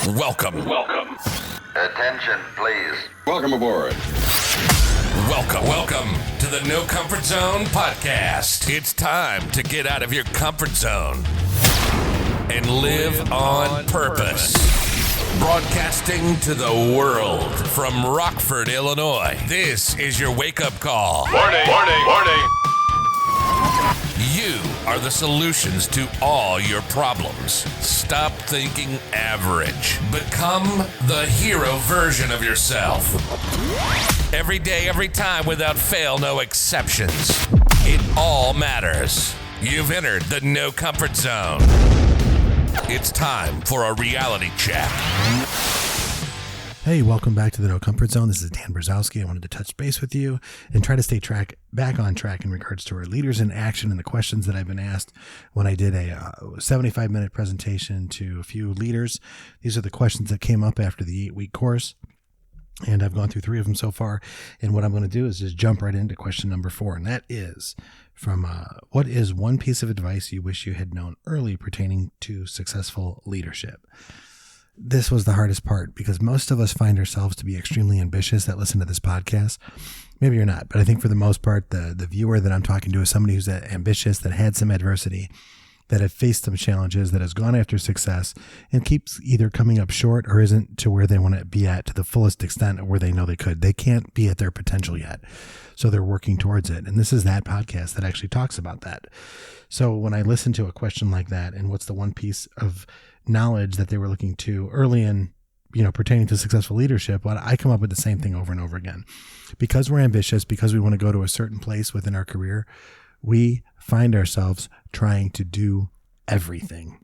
Welcome. Attention, please. Welcome aboard. Welcome to the No Comfort Zone podcast. It's time to get out of your comfort zone and live on purpose. Broadcasting to the world from Rockford, Illinois. This is your wake-up call. Warning. You are the solutions to all your problems. Stop thinking average. Become the hero version of yourself. Every day, every time, without fail, no exceptions. It all matters. You've entered the No Comfort Zone. It's time for a reality check. Hey, welcome back to the No Comfort Zone. This is Dan Brzezowski. I wanted to touch base with you and try to stay back on track in regards to our leaders in action and the questions that I've been asked when I did a 75-minute presentation to a few leaders. These are the questions that came up after the 8-week course, and I've gone through 3 of them so far. And what I'm going to do is just jump right into question number 4, and that is from what is one piece of advice you wish you had known early pertaining to successful leadership? This was the hardest part because most of us find ourselves to be extremely ambitious that listen to this podcast. Maybe you're not, but I think for the most part, the viewer that I'm talking to is somebody who's ambitious, that had some adversity, that have faced some challenges, that has gone after success and keeps either coming up short or isn't to where they want to be at to the fullest extent of where they know they could. They can't be at their potential yet. So they're working towards it. And this is that podcast that actually talks about that. So when I listen to a question like that, and what's the one piece of knowledge that they were looking to early in, pertaining to successful leadership, well, I come up with the same thing over and over again. Because we're ambitious, because we want to go to a certain place within our career, we find ourselves trying to do everything.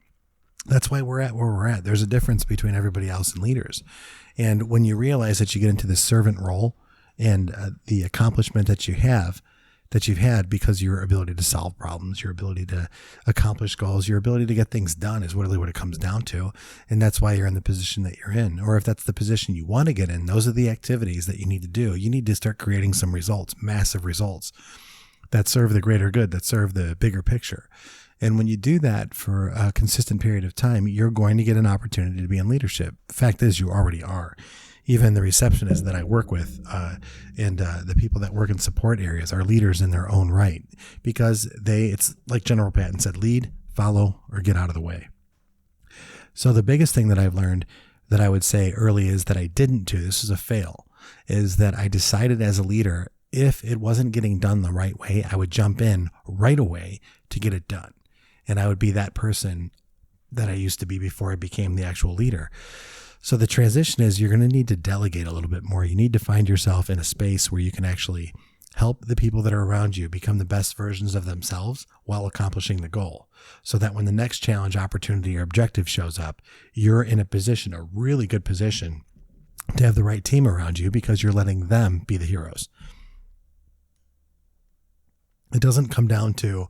That's why we're at where we're at. There's a difference between everybody else and leaders. And when you realize that you get into this servant role and the accomplishment that you've had because your ability to solve problems, your ability to accomplish goals, your ability to get things done is really what it comes down to. And that's why you're in the position that you're in. Or if that's the position you want to get in, those are the activities that you need to do. You need to start creating some results, massive results that serve the greater good, that serve the bigger picture. And when you do that for a consistent period of time, you're going to get an opportunity to be in leadership. The fact is, you already are. Even the receptionists that I work with and the people that work in support areas are leaders in their own right because it's like General Patton said, lead, follow, or get out of the way. So the biggest thing that I've learned that I would say early is that I didn't do, this is a fail, is that I decided as a leader, if it wasn't getting done the right way, I would jump in right away to get it done. And I would be that person that I used to be before I became the actual leader. So the transition is you're going to need to delegate a little bit more. You need to find yourself in a space where you can actually help the people that are around you become the best versions of themselves while accomplishing the goal. So that when the next challenge, opportunity, or objective shows up, you're in a really good position to have the right team around you because you're letting them be the heroes. It doesn't come down to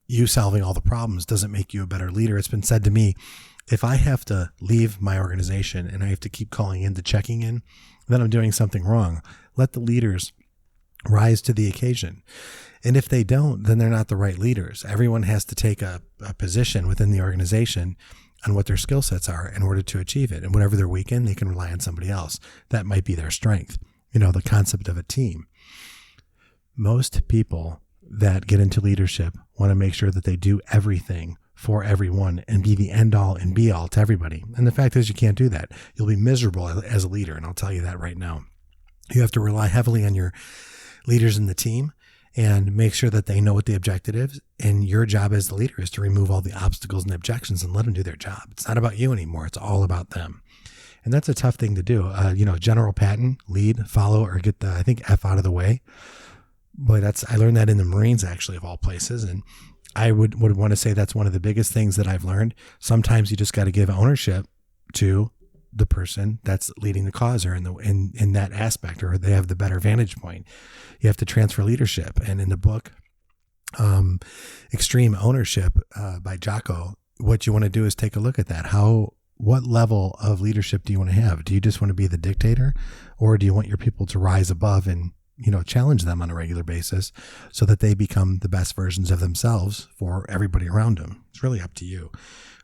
you solving all the problems doesn't make you a better leader. It's been said to me, if I have to leave my organization and I have to keep calling in to checking in, then I'm doing something wrong. Let the leaders rise to the occasion. And if they don't, then they're not the right leaders. Everyone has to take a position within the organization on what their skill sets are in order to achieve it. And whatever they're weak in, they can rely on somebody else. That might be their strength. The concept of a team. Most people that get into leadership want to make sure that they do everything for everyone and be the end all and be all to everybody. And the fact is you can't do that. You'll be miserable as a leader. And I'll tell you that right now. You have to rely heavily on your leaders in the team and make sure that they know what the objective is. And your job as the leader is to remove all the obstacles and objections and let them do their job. It's not about you anymore. It's all about them. And that's a tough thing to do. General Patton, lead, follow, or get the, F out of the way. Boy, I learned that in the Marines, actually, of all places. And I would want to say that's one of the biggest things that I've learned. Sometimes you just got to give ownership to the person that's leading the cause or in that aspect, or they have the better vantage point. You have to transfer leadership. And in the book, Extreme Ownership by Jocko, what you want to do is take a look at that. What level of leadership do you want to have? Do you just want to be the dictator, or do you want your people to rise above and challenge them on a regular basis so that they become the best versions of themselves for everybody around them. It's really up to you.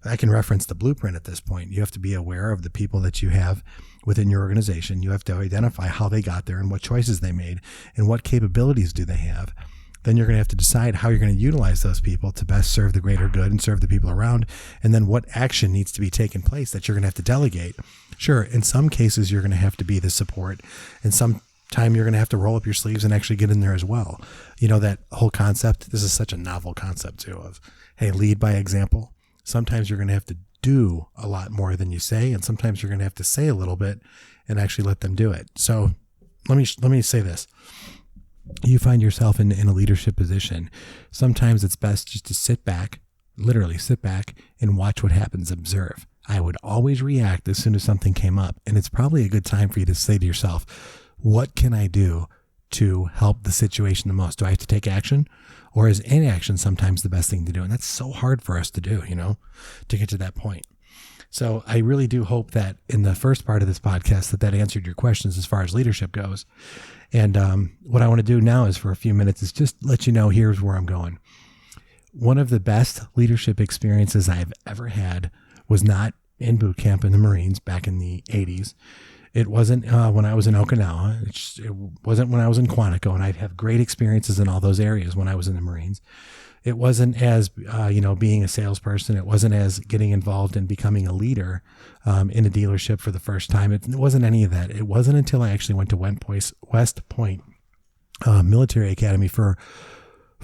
I can reference the blueprint at this point. You have to be aware of the people that you have within your organization. You have to identify how they got there and what choices they made and what capabilities do they have. Then you're going to have to decide how you're going to utilize those people to best serve the greater good and serve the people around. And then what action needs to be taken place that you're going to have to delegate. Sure, in some cases, you're going to have to be the support. And some time you're going to have to roll up your sleeves and actually get in there as well. That whole concept, this is such a novel concept too of, hey, lead by example. Sometimes you're going to have to do a lot more than you say. And sometimes you're going to have to say a little bit and actually let them do it. So let me say this. You find yourself in a leadership position. Sometimes it's best just to sit back, literally sit back and watch what happens, observe. I would always react as soon as something came up. And it's probably a good time for you to say to yourself, what can I do to help the situation the most? Do I have to take action, or is inaction sometimes the best thing to do? And that's so hard for us to do, to get to that point. So I really do hope that in the first part of this podcast that answered your questions as far as leadership goes. And what I want to do now is for a few minutes is just let you know, here's where I'm going. One of the best leadership experiences I've ever had was not in boot camp in the Marines back in the 80s. It wasn't when I was in Okinawa. It wasn't when I was in Quantico, and I have great experiences in all those areas when I was in the Marines. It wasn't as, being a salesperson. It wasn't as getting involved in becoming a leader in a dealership for the first time. It wasn't any of that. It wasn't until I actually went to West Point Military Academy for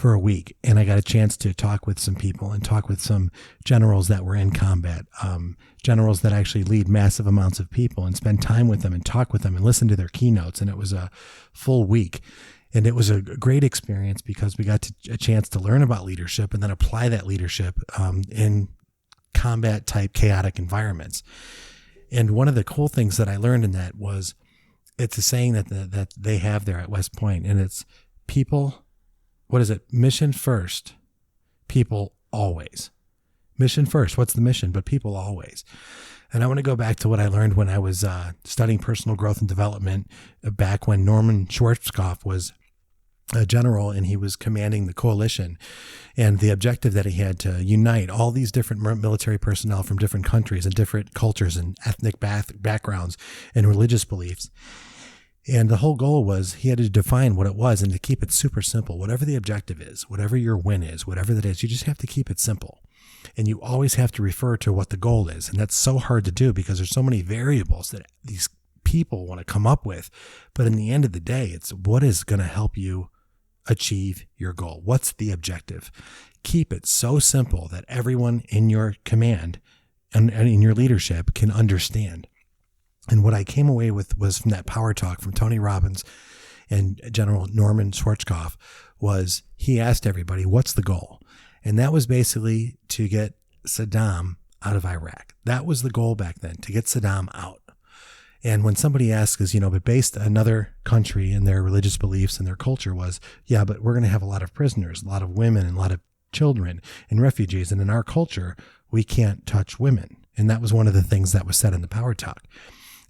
a week, and I got a chance to talk with some people and talk with some generals that were in combat, generals that actually lead massive amounts of people, and spend time with them and talk with them and listen to their keynotes. And it was a full week. And it was a great experience because we got a chance to learn about leadership and then apply that leadership in combat type chaotic environments. And one of the cool things that I learned in that was, it's a saying that they have there at West Point, and it's people, what is it? Mission first, people always. Mission first. What's the mission? But people always. And I want to go back to what I learned when I was studying personal growth and development back when Norman Schwarzkopf was a general and he was commanding the coalition, and the objective that he had to unite all these different military personnel from different countries and different cultures and ethnic backgrounds and religious beliefs. And the whole goal was he had to define what it was and to keep it super simple. Whatever the objective is, whatever your win is, whatever that is, you just have to keep it simple. And you always have to refer to what the goal is. And that's so hard to do because there's so many variables that these people want to come up with. But in the end of the day, it's what is going to help you achieve your goal. What's the objective? Keep it so simple that everyone in your command and in your leadership can understand. And what I came away with was from that power talk from Tony Robbins and General Norman Schwarzkopf was he asked everybody, what's the goal? And that was basically to get Saddam out of Iraq. That was the goal back then, to get Saddam out. And when somebody asks, but based another country and their religious beliefs and their culture was, yeah, but we're going to have a lot of prisoners, a lot of women and a lot of children and refugees. And in our culture, we can't touch women. And that was one of the things that was said in the power talk.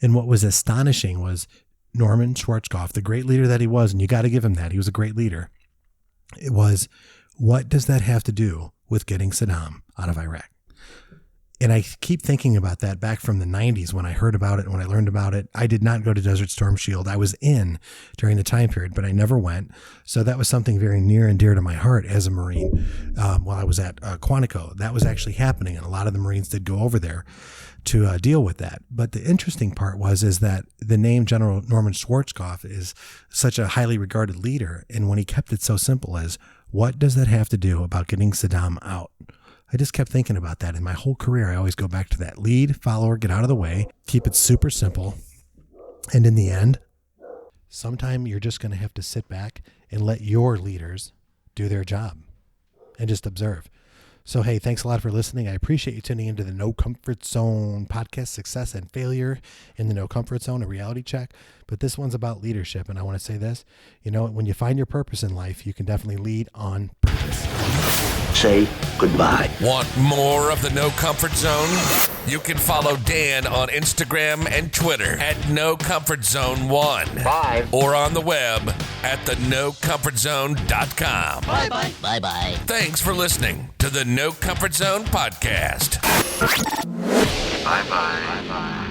And what was astonishing was Norman Schwarzkopf, the great leader that he was, and you got to give him that. He was a great leader. It was, what does that have to do with getting Saddam out of Iraq? And I keep thinking about that back from the 90s when I heard about it, when I learned about it. I did not go to Desert Storm Shield. I was in during the time period, but I never went. So that was something very near and dear to my heart as a Marine. While I was at Quantico, that was actually happening. And a lot of the Marines did go over there to deal with that. But the interesting part is that the name General Norman Schwarzkopf is such a highly regarded leader. And when he kept it so simple as, what does that have to do about getting Saddam out? I just kept thinking about that. In my whole career, I always go back to that. Lead, follower, get out of the way, keep it super simple. And in the end, sometime you're just going to have to sit back and let your leaders do their job and just observe. So, hey, thanks a lot for listening. I appreciate you tuning into the No Comfort Zone podcast, Success and Failure in the No Comfort Zone, a reality check. But this one's about leadership. And I want to say this, when you find your purpose in life, you can definitely lead on purpose. say goodbye. Want more of the No Comfort Zone? You can follow Dan on Instagram and Twitter at NoComfortZone1. Bye. Or on the web at thenocomfortzone.com. Bye-bye. Bye-bye. Thanks for listening to the No Comfort Zone podcast. Bye-bye. Bye-bye.